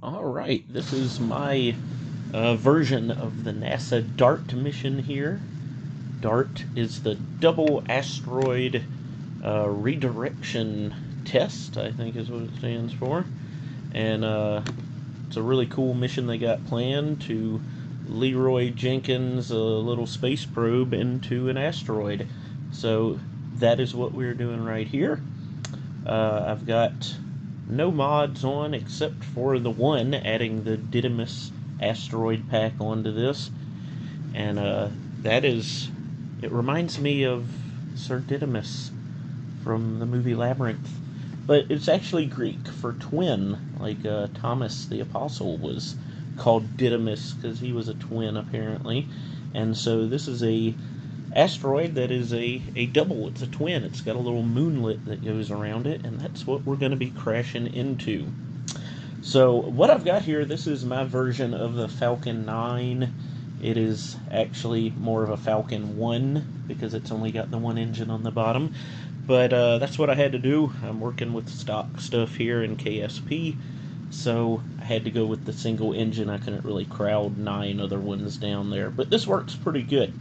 Alright, this is my version of the NASA DART mission here. DART is the Double Asteroid Redirection Test, I think is what it stands for. And it's a really cool mission they got planned to Leroy Jenkins' little space probe into an asteroid. So that is what we're doing right here. I've got no mods on except for the one adding the Didymus asteroid pack onto this, and it reminds me of Sir Didymus from the movie Labyrinth, but it's actually Greek for twin, like Thomas the Apostle was called Didymus because he was a twin apparently. And so this is a asteroid that is a double. It's a twin. It's got a little moonlet that goes around it, and that's what we're going to be crashing into. So what I've got here, this is my version of the Falcon 9. It is actually more of a Falcon 1 because it's only got the one engine on the bottom. But that's what I had to do. I'm working with stock stuff here in KSP, so I had to go with the single engine. I couldn't really crowd 9 other ones down there, but this works pretty good.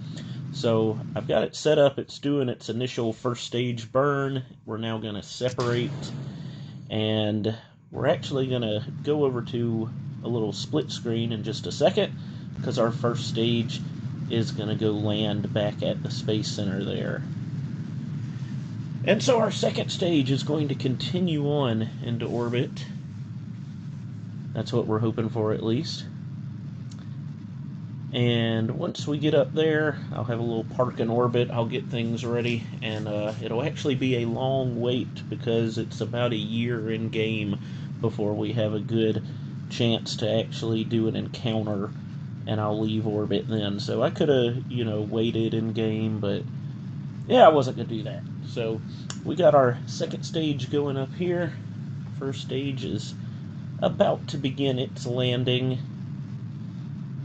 So I've got it set up. It's doing its initial first stage burn. We're now going to separate, and we're actually going to go over to a little split screen in just a second because our first stage is going to go land back at the Space Center there. And so our second stage is going to continue on into orbit. That's what we're hoping for, at least. And once we get up there, I'll have a little park in orbit. I'll get things ready, and it'll actually be a long wait because it's about a year in game before we have a good chance to actually do an encounter, and I'll leave orbit then. So I could have, waited in game, but yeah, I wasn't going to do that. So we got our second stage going up here. First stage is about to begin its landing.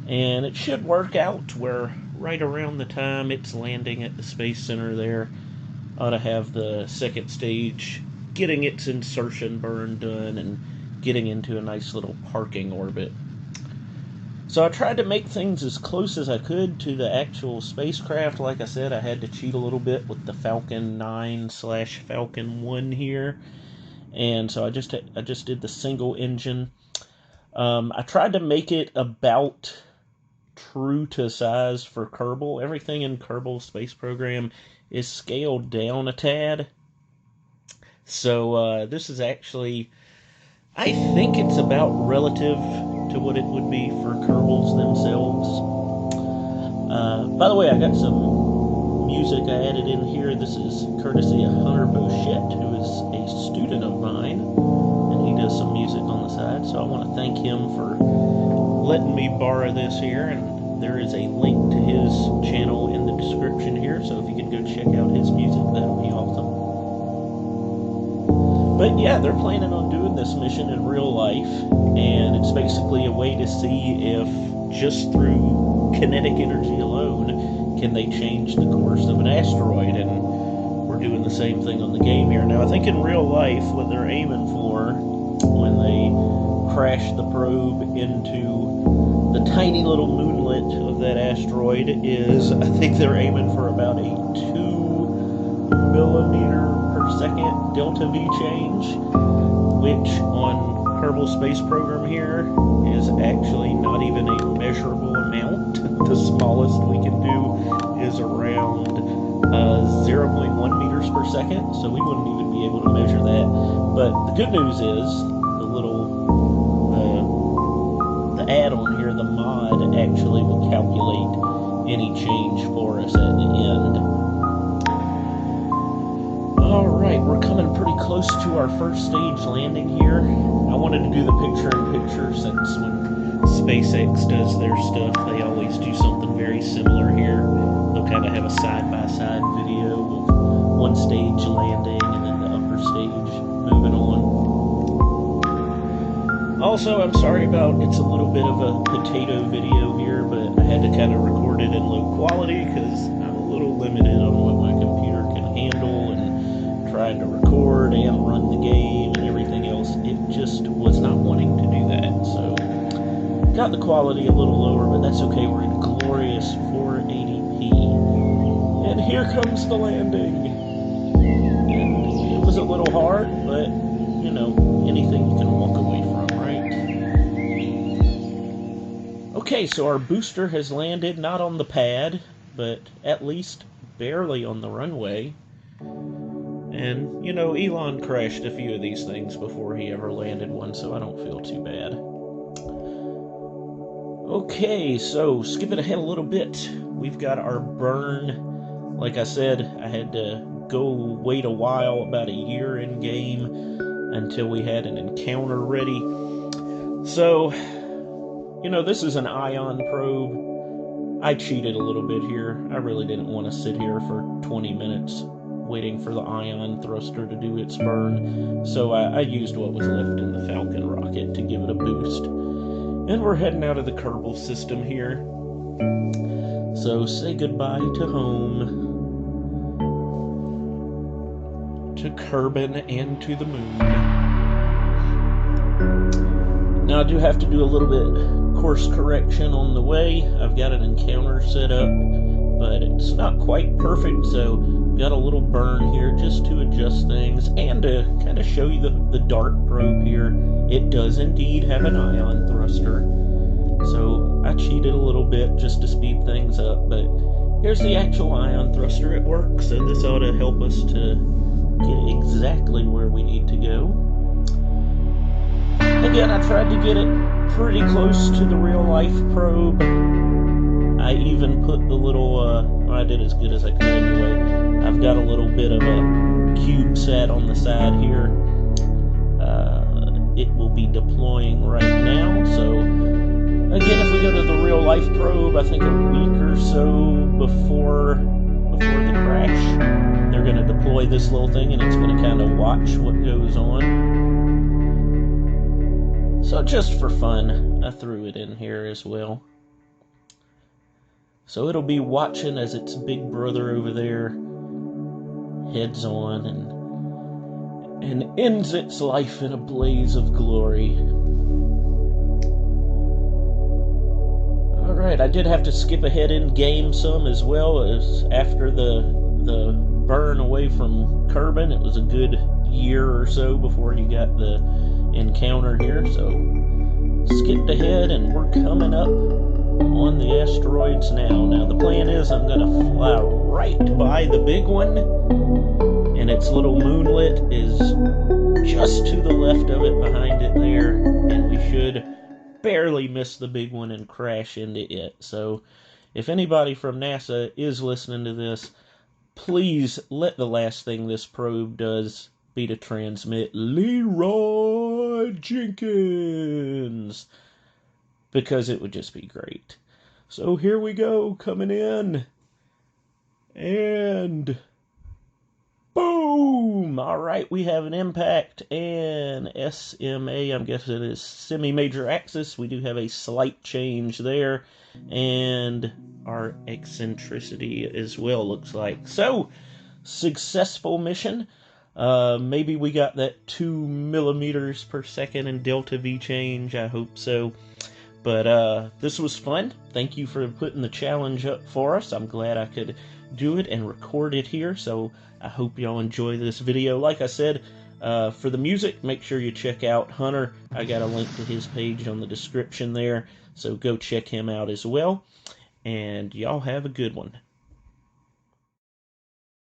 And it should work out where right around the time it's landing at the Space Center there, ought to have the second stage getting its insertion burn done and getting into a nice little parking orbit. So I tried to make things as close as I could to the actual spacecraft. Like I said, I had to cheat a little bit with the Falcon 9/Falcon 1 here. And so I just did the single engine. I tried to make it about true to size for Kerbal. Everything in Kerbal's space program is scaled down a tad. So this is actually, I think it's about relative to what it would be for Kerbals themselves. By the way, I got some music I added in here. This is courtesy of Hunter Bouchette, who is a student of mine, and he does some music on the side. So I want to thank him for letting me borrow this here, and there is a link to his channel in the description here, so if you could go check out his music, that would be awesome. But yeah, they're planning on doing this mission in real life, and it's basically a way to see if just through kinetic energy alone can they change the course of an asteroid, and we're doing the same thing on the game here. Now I think in real life what they're aiming for when they crash the probe into the tiny little moonlet of that asteroid is, I think they're aiming for about a 2 millimeter per second delta V change, which on Kerbal Space Program here is actually not even a measurable amount. The smallest we can do is around 0.1 meters per second, so we wouldn't even be able to measure that. But the good news is the add-on here, the mod, actually will calculate any change for us at the end. Alright, we're coming pretty close to our first stage landing here. I wanted to do the picture-in-picture since when SpaceX does their stuff, they always do something very similar here. They'll kind of have a side-by-side video of one stage landing and then the upper stage moving on. Also, I'm sorry about, it's a little bit of a potato video here, but I had to kind of record it in low quality because I'm a little limited on what my computer can handle, and trying to record and run the game and everything else, it just was not wanting to do that. So got the quality a little lower, but that's okay. We're in glorious 480p. And here comes the landing. And it was a little hard, but, you know, anything you can walk away from, right? Okay, so our booster has landed, not on the pad, but at least barely on the runway. And, you know, Elon crashed a few of these things before he ever landed one, so I don't feel too bad. Okay, so skipping ahead a little bit, we've got our burn. Like I said, I had to go wait a while, about a year in game, until we had an encounter ready. So, you know, this is an ion probe. I cheated a little bit here. I really didn't want to sit here for 20 minutes waiting for the ion thruster to do its burn, so I used what was left in the Falcon rocket to give it a boost. And we're heading out of the Kerbal system here. So say goodbye to home, to Kerbin, and to the moon. Now I do have to do a little bit course correction on the way. I've got an encounter set up, but it's not quite perfect, so got a little burn here just to adjust things and to kind of show you the dart probe here. It does indeed have an ion thruster, so I cheated a little bit just to speed things up, but here's the actual ion thruster at work, so this ought to help us to get exactly where we need to go. Again, I tried to get it pretty close to the real life probe. I even put the little, well, I did as good as I could anyway. I've got a little bit of a CubeSat on the side here. It will be deploying right now, so again, if we go to the real life probe, I think a week or so before the crash, they're going to deploy this little thing, and it's going to kind of watch what goes on. So just for fun, I threw it in here as well. So it'll be watching as its big brother over there heads on and ends its life in a blaze of glory. Alright, I did have to skip ahead in game some as well, as after the burn away from Kerbin. It was a good year or so before you got the encounter here, so skipped ahead and we're coming up on the asteroids now. Now the plan is I'm gonna fly right by the big one, and its little moonlet is just to the left of it, behind it there, and we should barely miss the big one and crash into it. So if anybody from NASA is listening to this, please let the last thing this probe does be to transmit Leroy Jenkins, because it would just be great. So here we go, coming in, and boom! Alright, we have an impact and SMA, I'm guessing it is semi-major axis. We do have a slight change there, and our eccentricity as well, looks like. So, successful mission. Maybe we got that 2 millimeters per second in delta V change, I hope so. But this was fun. Thank you for putting the challenge up for us. I'm glad I could do it and record it here, so I hope y'all enjoy this video. Like I said, for the music, make sure you check out Hunter. I got a link to his page on the description there, so go check him out as well. And y'all have a good one.